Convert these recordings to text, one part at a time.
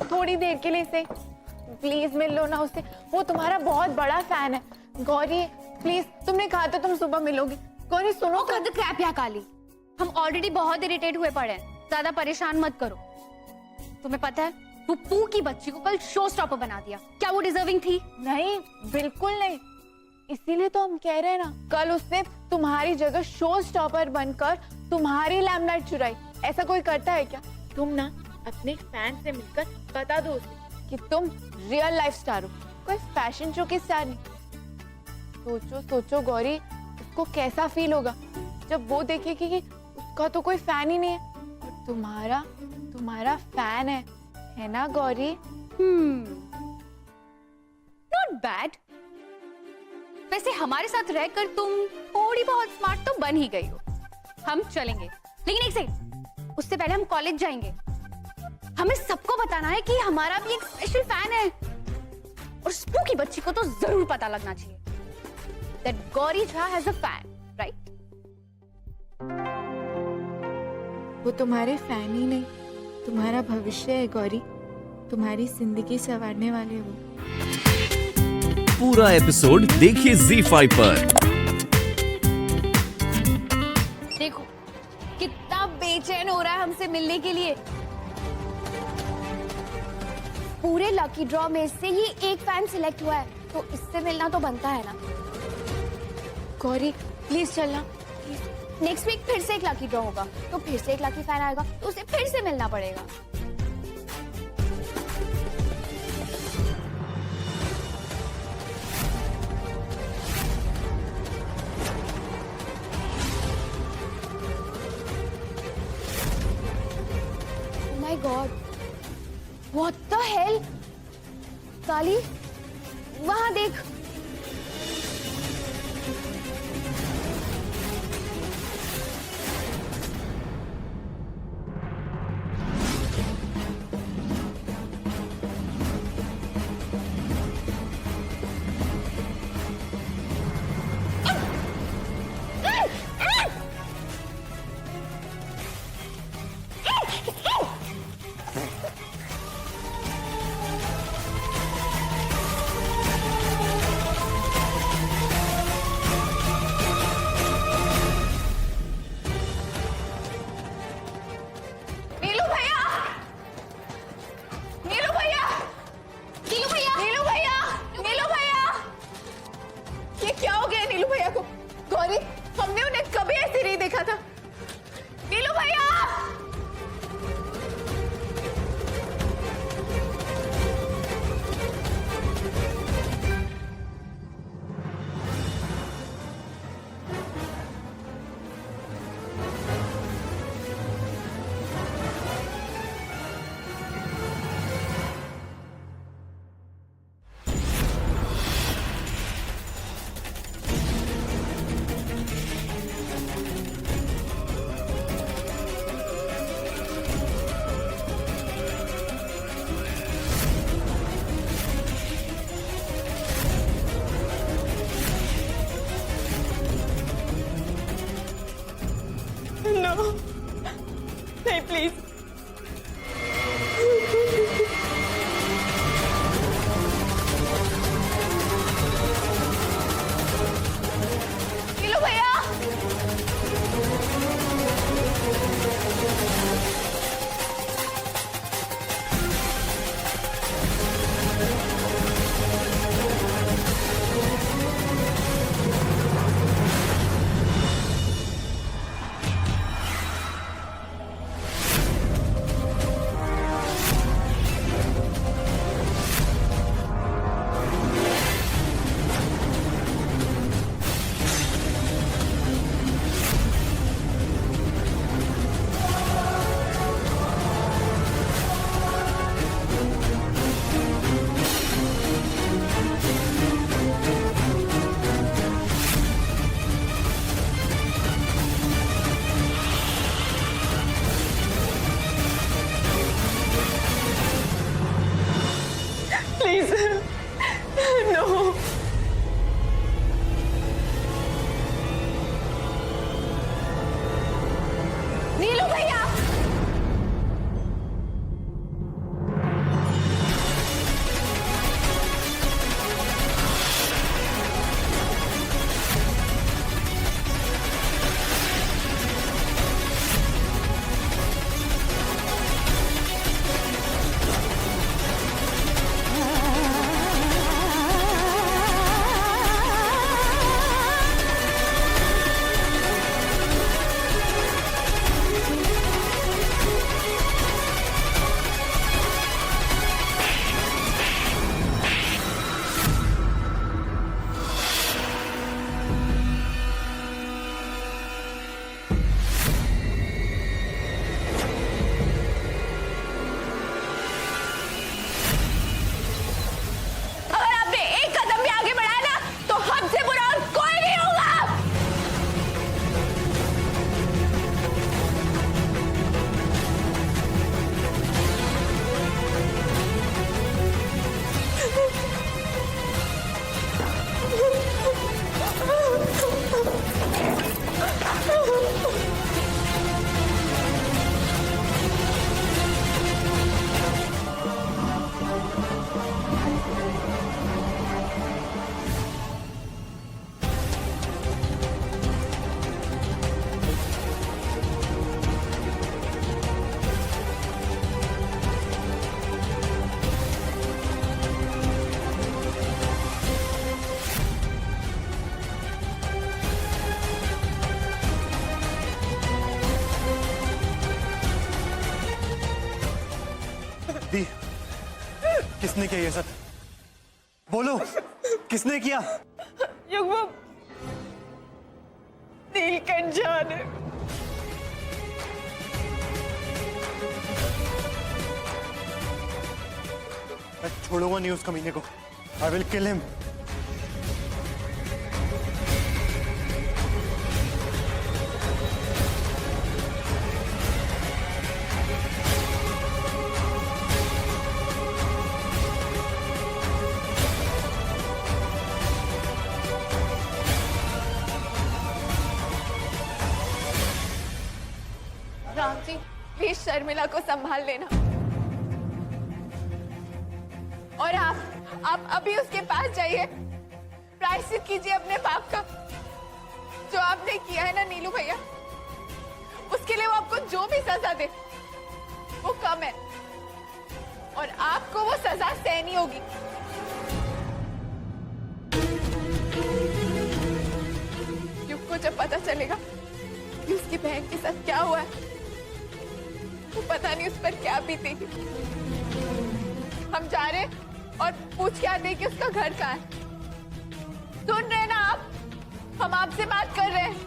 थोड़ी देर के लिए से प्लीज मिल लो ना उससे, वो तुम्हारा बहुत बड़ा फैन है। गौरी प्लीज, तुमने कहा था तुम सुबह मिलोगी। गौरी सुनो तो। कद क्रैप या काली, हम ऑलरेडी बहुत इरिटेट हुए पड़े हैं, ज्यादा परेशान मत करो। तुम्हें पता है वो पू की बच्ची को कल शो स्टॉपर बना दिया, क्या वो डिजर्विंग थी? नहीं बिल्कुल नहीं, इसीलिए तो हम कह रहे हैं ना, कल उसने तुम्हारी जगह शो स्टॉपर बनकर तुम्हारी लैमलाइट चुराई। ऐसा कोई करता है क्या? तुम ना अपने फैन से मिलकर बता दो उसे कि तुम रियल लाइफ स्टार हो, कोई फैशन शो की स्टार नहीं। सोचो सोचो गौरी, उसको कैसा फील होगा जब वो देखेगी कि उसका तो कोई फैन ही नहीं है और तुम्हारा फैन है ना गौरी? Not bad. वैसे हमारे साथ रहकर तुम थोड़ी बहुत स्मार्ट तो बन ही गई हो। हम चलेंगे, लेकिन एक सेकंड, उससे पहले हम कॉलेज जाएंगे। हमें सबको बताना है कि हमारा भी एक स्पेशल फैन है, और स्पू की बच्ची को तो जरूर पता लगना चाहिए that Gauri Jha has a fan, right? वो तुम्हारे फैन ही नहीं, तुम्हारा भविष्य है गौरी, तुम्हारी जिंदगी संवारने वाले वो। पूरा एपिसोड देखिए ZEE5 पर। देखो कितना बेचैन हो रहा है हमसे मिलने के लिए। पूरे लकी ड्रॉ में से ही एक फैन सिलेक्ट हुआ है, तो इससे मिलना तो बनता है ना। गौरी प्लीज चलना। नेक्स्ट वीक फिर से एक लकी ड्रॉ होगा, तो फिर से एक लकी फैन आएगा, तो उसे फिर से मिलना पड़ेगा। Oh my God! What the hell? काली, वहां देख। किसने किया ये सब? बोलो, किसने किया? युगम, नीलकंठ झा ने। मैं छोड़ूंगा नहीं उस कमीने को। I will kill him. Ram ji, please Sharmila को संभाल लेना। और आप अभी उसके पास जाइए, प्रायश्चित कीजिए अपने पाप का। जो आपने किया है ना नीलू भैया, उसके लिए वो आपको जो भी सजा दे वो कम है, और आपको वो सजा सहनी होगी। युग को जब पता चलेगा कि उसकी बहन के साथ क्या हुआ है, तो पता नहीं उस पर क्या बीतेगी। हम जा रहे हैं और पूछ के आते हैं कि उसका घर कहाँ है। सुन रहे हैं ना आप? हम आपसे बात कर रहे हैं।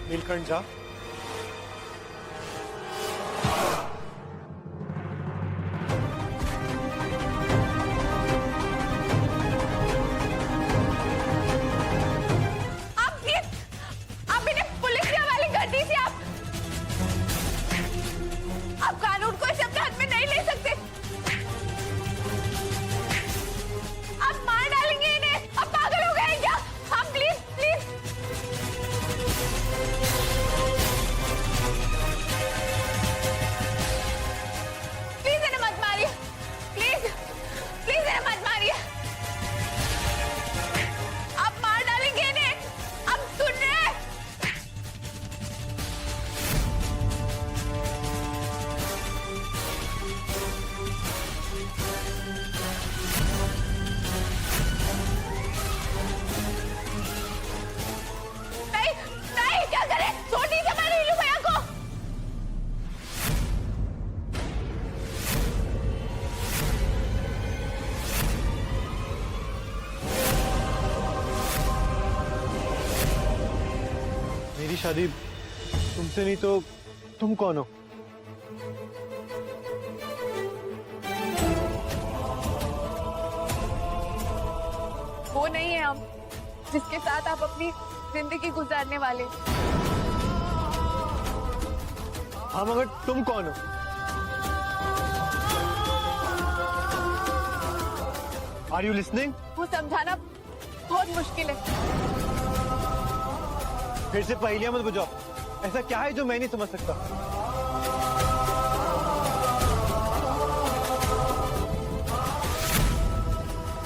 नीलकंठ झा, आप इन्हें पुलिसिया वाली गड्डी से आप कानून को इसे अपने हाथ में नहीं ले सकते। आप मार डालेंगे इन्हें। आप पागल हो गए क्या? हाँ, प्लीज प्लीज। प्लीज इन्हें मत मारिए। प्लीज प्लीज इन्हें मत मारिए। आप मार डालेंगे इन्हें। आप सुन रहे हैं? नहीं नहीं, क्या करें? छोड़ दीजिए हमारे नीलू भैया को। मेरी शादी तुमसे नहीं तो तुम कौन हो? वो नहीं है हम जिसके साथ आप अपनी जिंदगी गुजारने वाले। हाँ, मगर तुम कौन हो? Are you listening? वो समझाना बहुत मुश्किल है। फिर से पहेलियां मत बुझाओ। ऐसा क्या है जो मैं नहीं समझ सकता?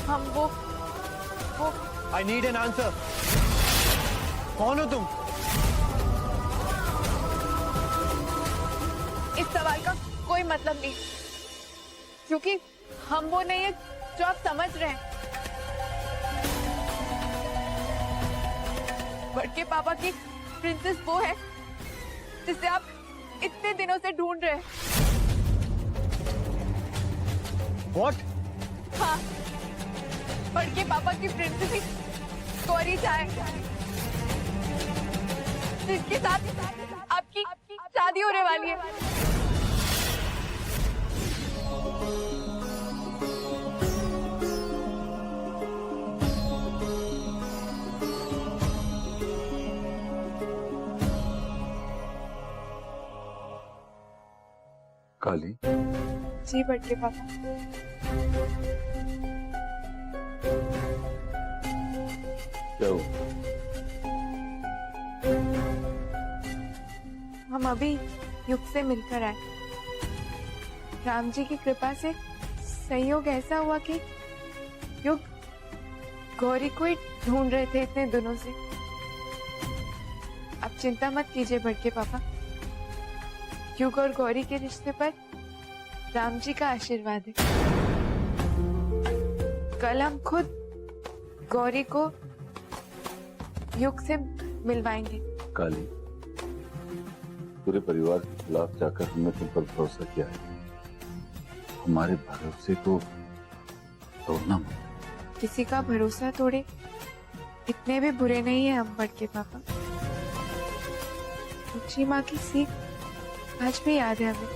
हम वो आई नीड एन आंसर। कौन हो तुम? इस सवाल का कोई मतलब नहीं, क्योंकि हम वो नहीं है जो आप समझ रहे हैं। बड़के पापा की प्रिंसेस वो है जिसे आप इतने दिनों से ढूंढ रहे हैं। What? हाँ, बड़के पापा की प्रिंसेस ही गौरी चाहे, जिसके साथ आपकी शादी होने वाली है। काली, जी बड़के पापा। क्या हुआ? हम अभी युग से मिलकर आए। राम जी की कृपा से संयोग ऐसा हुआ कि युग गौरी को ही ढूंढ रहे थे इतने दिनों से। अब चिंता मत कीजिए बड़के पापा, युग और गौरी के रिश्ते पर राम जी का आशीर्वाद है। कल हम खुद गौरी को युग से मिलवाएंगे। काली, पूरे परिवार के खिलाफ जाकर हमने तुम पर भरोसा किया है। हमारे भरोसे को तोड़ना मत। किसी का भरोसा तोड़े इतने भी बुरे नहीं है हम बड़के पापा। मुंशी माँ की सीख आज भी याद है हमें।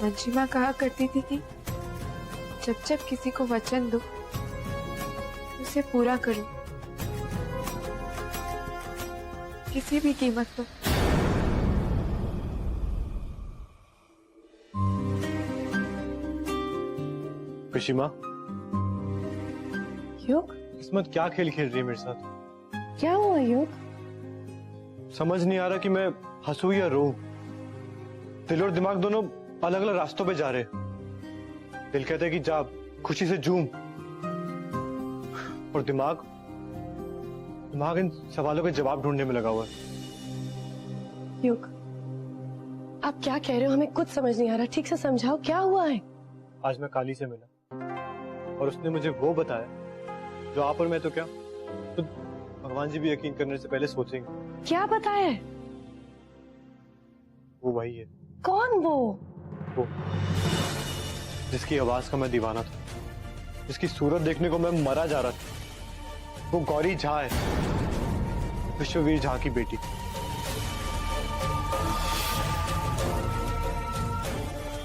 मुंशी माँ कहा करती थी कि जब जब किसी को वचन दो उसे पूरा करो, किसी भी कीमत पर। खुशी माँ, युग, किस्मत क्या खेल खेल रही है मेरे साथ। क्या हुआ युग? समझ नहीं आ रहा कि मैं हंसू या रो। दिल और दिमाग दोनों अलग अलग रास्तों पे जा रहे। दिल कहता है कि जा खुशी से झूम, और दिमाग इन सवालों के जवाब ढूंढने में लगा हुआ है। युग, आप क्या कह रहे हो? हमें कुछ समझ नहीं आ रहा। ठीक से समझाओ, क्या हुआ है? आज मैं काली से मिला और उसने मुझे वो बताया जो आप और मैं तो क्या, तो भगवान जी भी यकीन करने से पहले सोचेंगे। क्या बताया है? वो वही है। कौन वो? वो जिसकी आवाज का मैं दीवाना था, जिसकी सूरत देखने को मैं मरा जा रहा था। वो गौरी झा है, विश्ववीर झा की बेटी।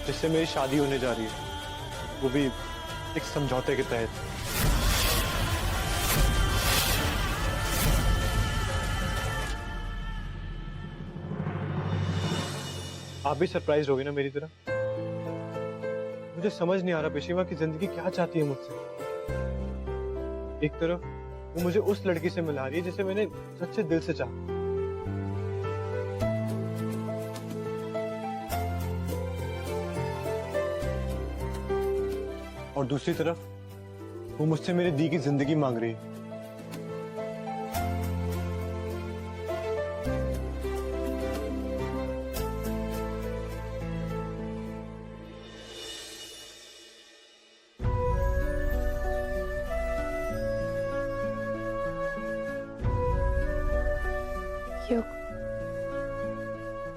जिससे मेरी शादी होने जा रही है, वो भी एक समझौते के तहत। आप भी सरप्राइज होगे ना मेरी तरह? मुझे समझ नहीं आ रहा पेशीमा की जिंदगी क्या चाहती है मुझसे। एक तरफ वो मुझे उस लड़की से मिला रही है जिसे मैंने सच्चे दिल से चाहा, और दूसरी तरफ वो मुझसे मेरी दी की जिंदगी मांग रही है। युग,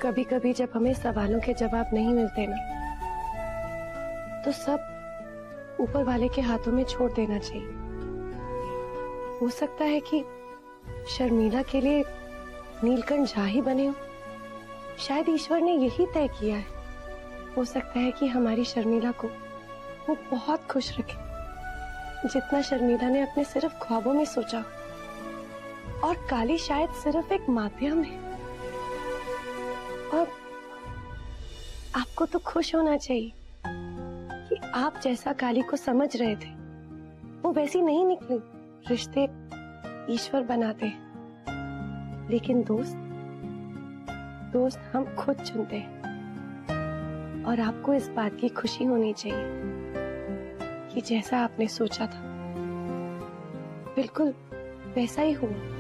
कभी कभी जब हमें सवालों के जवाब नहीं मिलते ना, तो सब ऊपर वाले के हाथों में छोड़ देना चाहिए। हो सकता है कि शर्मिला के लिए नीलकंठ झा ही बने हो। शायद ईश्वर ने यही तय किया है। हो सकता है कि हमारी शर्मिला को वो बहुत खुश रखे, जितना शर्मिला ने अपने सिर्फ ख्वाबों में सोचा। और काली शायद सिर्फ एक माध्यम है। और आपको तो खुश होना चाहिए कि आप जैसा काली को समझ रहे थे वो वैसी नहीं निकली। रिश्ते ईश्वर बनाते हैं, लेकिन दोस्त हम खुद चुनते हैं। और आपको इस बात की खुशी होनी चाहिए कि जैसा आपने सोचा था बिल्कुल वैसा ही हुआ।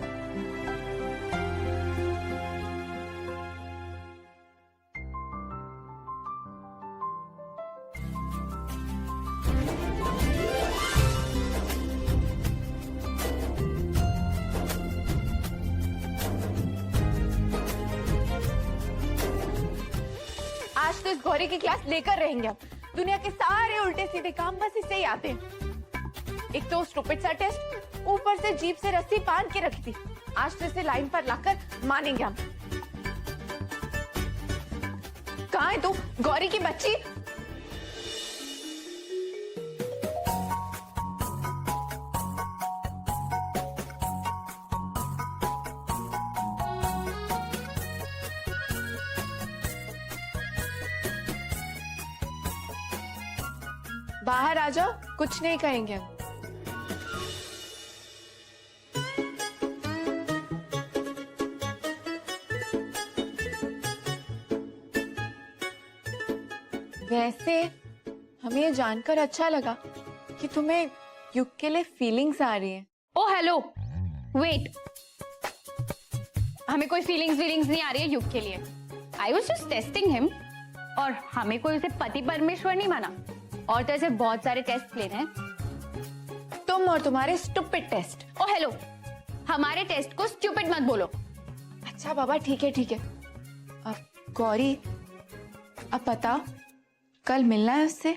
आज तो इस गौरी की क्लास लेकर रहेंगे हम। दुनिया के सारे उल्टे सीधे काम बस इससे ही आते हैं। एक तो स्टूपिड सा टेस्ट, ऊपर से जीप से रस्सी बांध के रखी थी। आज तो इसे लाइन पर लाकर मानेंगे हम। कहाँ है तू गौरी की बच्ची? बाहर आ जाओ, कुछ नहीं कहेंगे हम। वैसे हमें ये जानकर अच्छा लगा कि तुम्हें युग के लिए फीलिंग्स आ रही हैं। ओ हेलो, वेट, हमें कोई फीलिंग्स नहीं आ रही है युग के लिए। I was just testing him, और हमें कोई उसे पति परमेश्वर नहीं माना, और तो ऐसे बहुत सारे टेस्ट लेने हैं। तुम और तुम्हारे स्टूपिड टेस्ट। ओ हेलो, हमारे टेस्ट को स्टूपिड मत बोलो। अच्छा बाबा, ठीक है ठीक है। अब गौरी, अब बता, कल मिलना है उससे?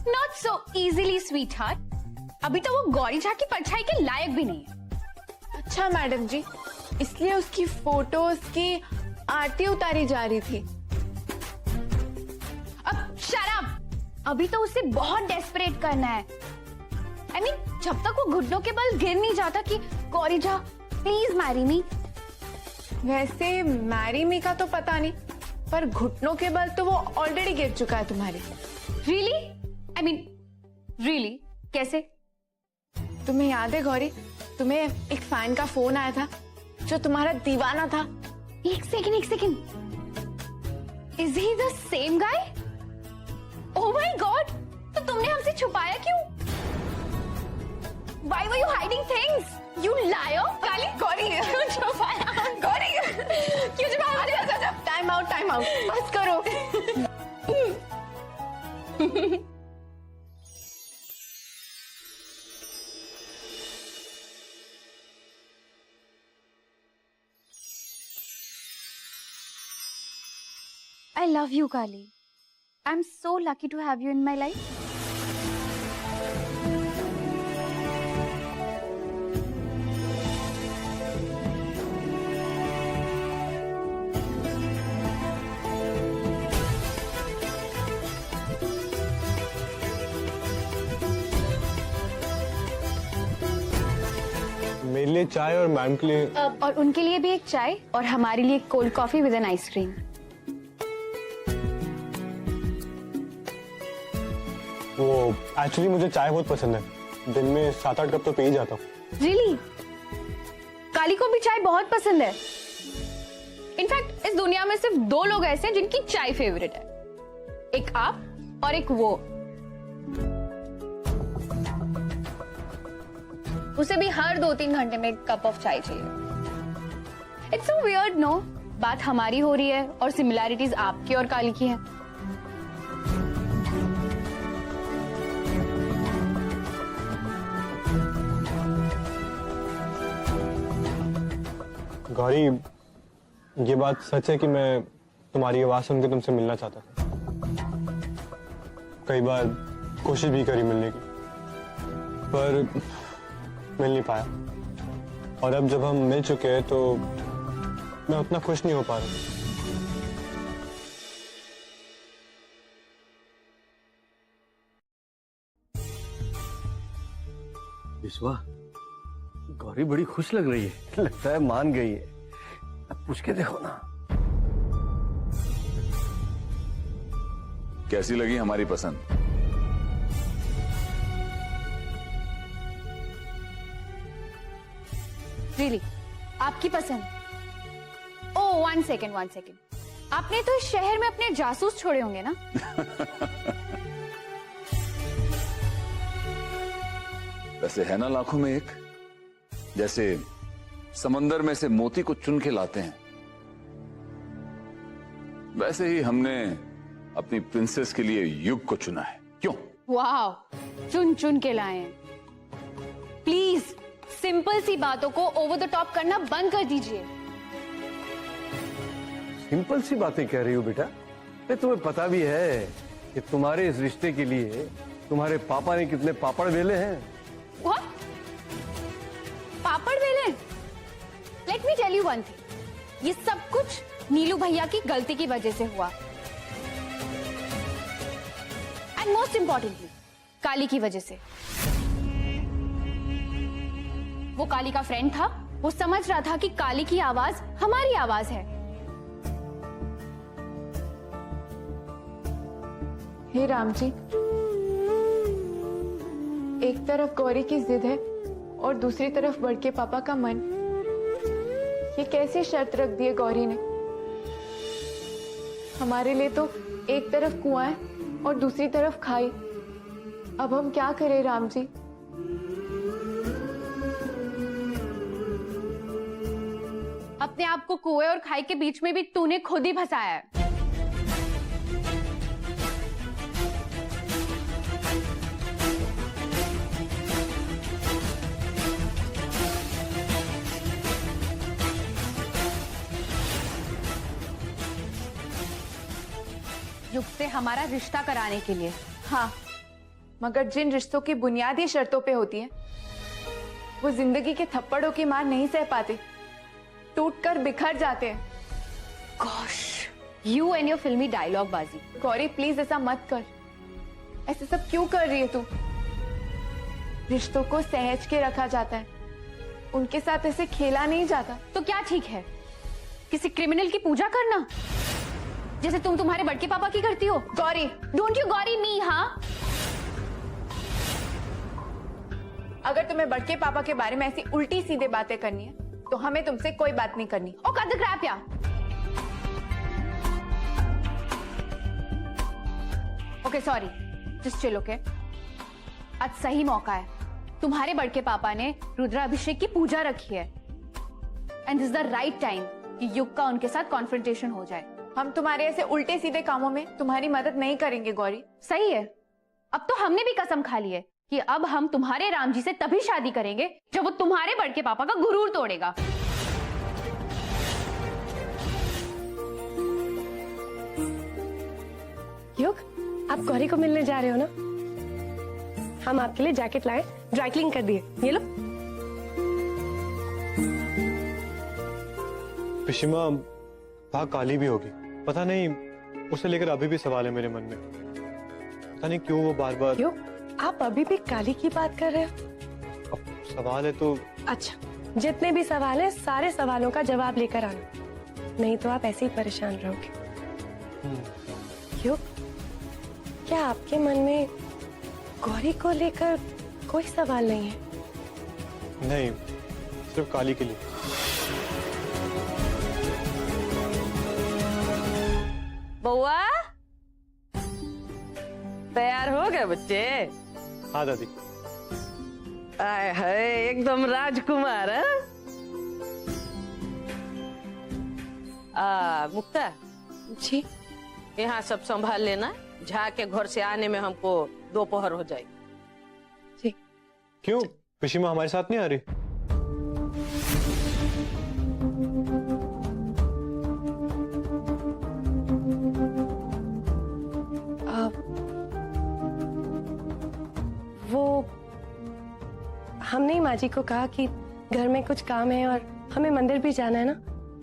Not so easily sweet heart, अभी तो वो गौरी झा की परछाई के लायक भी नहीं है। अच्छा मैडम जी, इसलिए उसकी फोटोज की आरती उतारी जा रही थी। अब शराब, अभी तो उसे बहुत डेस्परेट करना है। I mean, जब तक वो घुटनों के बल गिर नहीं जाता कि Gauri Jha please marry me. वैसे मैरी मी का तो पता नहीं, पर घुटनों के बल तो वो ऑलरेडी गिर चुका है तुम्हारे। रियली? I mean really? कैसे? तुम्हें याद है गौरी, तुम्हें एक फैन का फोन आया था जो तुम्हारा दीवाना था? एक second, is he the same guy? Oh my God, तो तुमने हमसे छुपाया क्यों? Why were you hiding things? You liar! काली, गौरी, क्यों छुपाया? गौरी, क्यों छुपाया? टाइम आउट, बस करो। I love you, Kali. I'm so lucky to have you in my life. मेरे लिए चाय और मैम के लिए और उनके लिए भी एक चाय, और हमारे लिए cold coffee with an ice cream. वो एक्चुअली मुझे चाय बहुत पसंद है, दिन में 7-8 कप तो पी ही जाता हूँ। रियली? काली को भी चाय बहुत पसंद है। इनफैक्ट इस दुनिया में सिर्फ 2 लोग ऐसे हैं जिनकी चाय फेवरेट है, एक आप और एक वो। उसे भी हर 2-3 घंटे में एक कप ऑफ चाय चाहिए। It's so weird, no? बात हमारी हो रही है और सिमिलैरिटीज आपकी और काली की है। गौरी, ये बात सच है कि मैं तुम्हारी आवाज सुन के तुमसे मिलना चाहता था। कई बार कोशिश भी करी मिलने की, पर मिल नहीं पाया। और अब जब हम मिल चुके हैं तो मैं उतना खुश नहीं हो पा रहा। विश्वा, गौरी बड़ी खुश लग रही है, लगता है मान गई है। अब पूछ के देखो ना। कैसी लगी हमारी पसंद? रियली? आपकी पसंद? ओह, 1 सेकेंड। आपने तो इस शहर में अपने जासूस छोड़े होंगे ना? वैसे है ना लाखों में एक, जैसे समंदर में से मोती को चुन के लाते हैं, वैसे ही हमने अपनी प्रिंसेस के लिए युग को चुना है। क्यों? वाह, चुन के लाए हैं। प्लीज सिंपल सी बातों को ओवर द टॉप करना बंद कर दीजिए। सिंपल सी बातें कह रही हो बेटा? तुम्हें पता भी है कि तुम्हारे इस रिश्ते के लिए तुम्हारे पापा ने कितने पापड़ बेले हैं। What? पापड़ बेले? Let me tell you one thing, ये सब कुछ नीलू भैया की गलती की वजह से हुआ, एंड मोस्ट इंपॉर्टेंटली काली की वजह से। वो काली का फ्रेंड था, वो समझ रहा था कि काली की आवाज हमारी आवाज है। हे राम जी, एक तरफ गौरी की जिद है और दूसरी तरफ बड़के पापा का मन। ये कैसी शर्त रख दी है गौरी ने? हमारे लिए तो एक तरफ कुआं है और दूसरी तरफ खाई। अब हम क्या करें राम जी? अपने आप को कुएं और खाई के बीच में भी तूने खुद ही फंसाया है। युग से हमारा रिश्ता कराने के लिए। हाँ, मगर जिन रिश्तों की बुनियादी शर्तों पे होती है वो जिंदगी के थप्पड़ों की मार नहीं सह पाते, टूटकर बिखर जाते हैं। गॉश, यू एंड योर फिल्मी डायलॉग बाजी। गौरी प्लीज ऐसा मत कर। ऐसे सब क्यों कर रही है तू? रिश्तों को सहज के रखा जाता है, उनके साथ ऐसे खेला नहीं जाता। तो क्या ठीक है किसी क्रिमिनल की पूजा करना, जैसे तुम तुम्हारे बड़के पापा की करती हो? गौरी, डोंट यू गौरी मी। हाँ, अगर तुम्हें बड़के पापा के बारे में ऐसी उल्टी सीधे बातें करनी है तो हमें तुमसे कोई बात नहीं करनी। ओ कट द क्रैप या। Okay sorry, just chill. Okay, आज सही मौका है। तुम्हारे बड़के पापा ने रुद्राभिषेक की पूजा रखी है and this is the right time कि युग का उनके साथ कॉन्फ्रंटेशन हो जाए। हम तुम्हारे ऐसे उल्टे सीधे कामों में तुम्हारी मदद नहीं करेंगे गौरी। सही है, अब तो हमने भी कसम खा ली है कि अब हम तुम्हारे राम जी से तभी शादी करेंगे जब वो तुम्हारे बड़के पापा का गुरूर तोड़ेगा। युग, आप गौरी को मिलने जा रहे हो ना? हम आपके लिए जैकेट लाए, ड्राई क्लीन कर दिए, ये लो। पिशिमा वहाँ काली भी होगी, पता नहीं, उसे लेकर अभी भी सवाल है मेरे मन में। पता नहीं क्यों वो बार बार। युग, आप अभी भी काली की बात कर रहे हो? अब सवाल है तो। अच्छा, जितने भी सवाल हैं सारे सवालों का जवाब लेकर आना, नहीं तो आप ऐसे ही परेशान रहोगे। युग, क्या आपके मन में गौरी को लेकर कोई सवाल नहीं है? नहीं, सिर्फ काली के लिए। बउआ, तैयार हो गए बच्चे? हाँ दादी। आए हाय, एकदम राजकुमार है। मुक्ता जी, यहाँ सब संभाल लेना, झा के घर से आने में हमको दोपहर हो जाएगी। जी। क्यों पिशिमा हमारे साथ नहीं आ रही? वो हमने ही माँ जी को कहा कि घर में कुछ काम है और हमें मंदिर भी जाना है ना,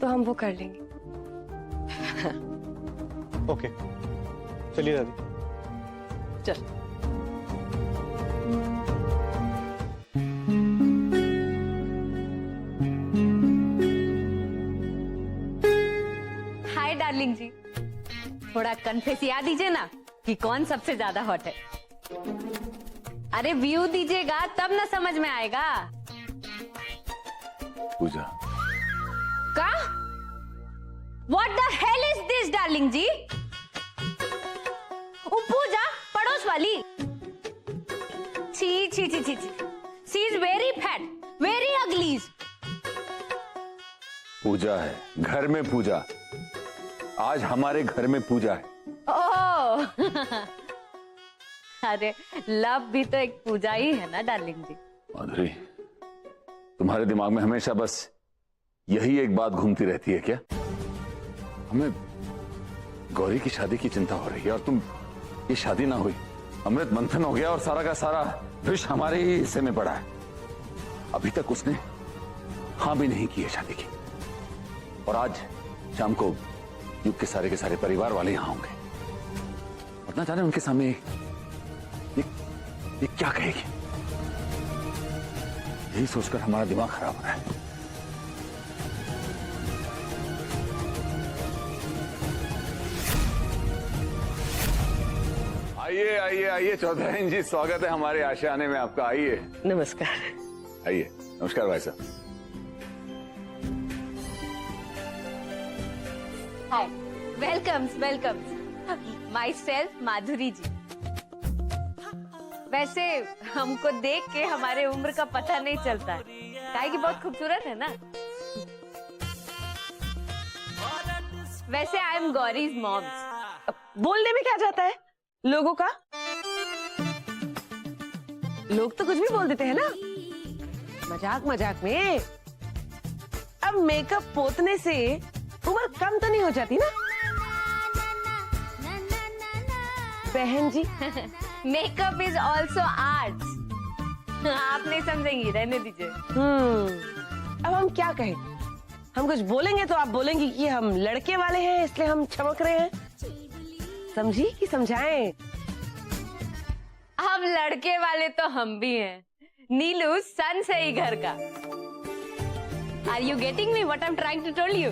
तो हम वो कर लेंगे। ओके, चलिए दादी। चल। हाय डार्लिंग जी, थोड़ा कन्फेस याद दीजिए ना कि कौन सबसे ज्यादा हॉट है। अरे व्यू दीजिएगा तब ना समझ में आएगा। पूजा, का? What the hell is this, darling जी? पूजा, पड़ोस वाली। छी छी छी छी छी। She is very fat, very ugly. पूजा है, घर में पूजा। आज हमारे घर में पूजा है। ओह अरे लव भी तो एक पूजा ही है ना डार्लिंग जी। माधुरी, तुम्हारे दिमाग में हमेशा बस यही एक बात घूमती रहती है क्या? हमें गौरी की शादी की चिंता हो रही है और तुम, ये शादी ना हुई, अमृत मंथन हो गया और सारा का सारा विष हमारे ही हिस्से में पड़ा है। अभी तक उसने हाँ भी नहीं की है शादी की, और आज शाम को युग के सारे परिवार वाले यहां होंगे और ना जाने उनके सामने ये क्या कहेगी। यही सोचकर हमारा दिमाग खराब हो रहा है। आइए आइए आइए चौधरी जी, स्वागत है हमारे आशियाने में आपका। आइए। नमस्कार। आइए। नमस्कार भाई साहब। हाय, वेलकम्स माई सेल्फ माधुरी जी। वैसे हमको देख के हमारे उम्र का पता नहीं चलता है, काहे कि बहुत खूबसूरत है ना। वैसे आई एम गौरीज मॉम्स। बोलने में क्या जाता है लोगों का, लोग तो कुछ भी बोल देते हैं ना, मजाक मजाक में। अब मेकअप पोतने से उम्र कम तो नहीं हो जाती ना बहन जी? Makeup is also art. आप नहीं समझेंगी, रहने दीजिए। अब हम क्या कहें, हम कुछ बोलेंगे तो आप बोलेंगी कि हम लड़के वाले हैं इसलिए हम चमक रहे हैं। समझी कि समझाएं? हम लड़के वाले तो हम भी हैं। नीलू सन से ही घर का। Are you getting me what I am trying to tell you?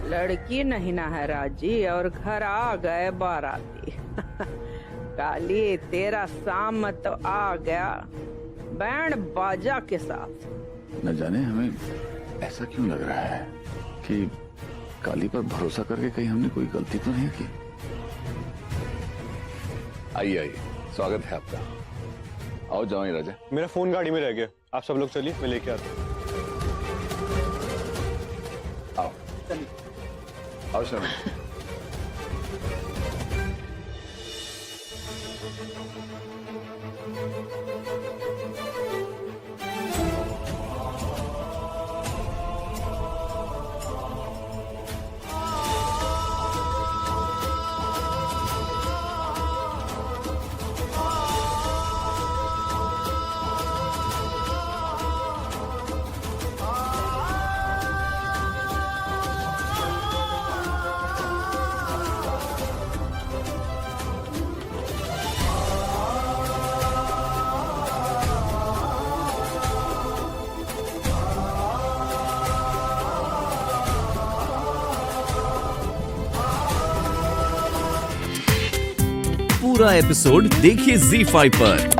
लड़की नहीं ना है राजी और घर आ गए बाराती। काली तेरा शाम तो आ गया बैंड बाजा के साथ। न जाने हमें ऐसा क्यों लग रहा है कि काली पर भरोसा करके कहीं हमने कोई गलती तो नहीं की। आइए आइए, स्वागत है आपका। आओ जाओ राजा। मेरा फोन गाड़ी में रह गया, आप सब लोग चलिए, मैं लेके आता हूँ। आओ आओ शर्मा। पूरा एपिसोड देखिए ZEE5 पर।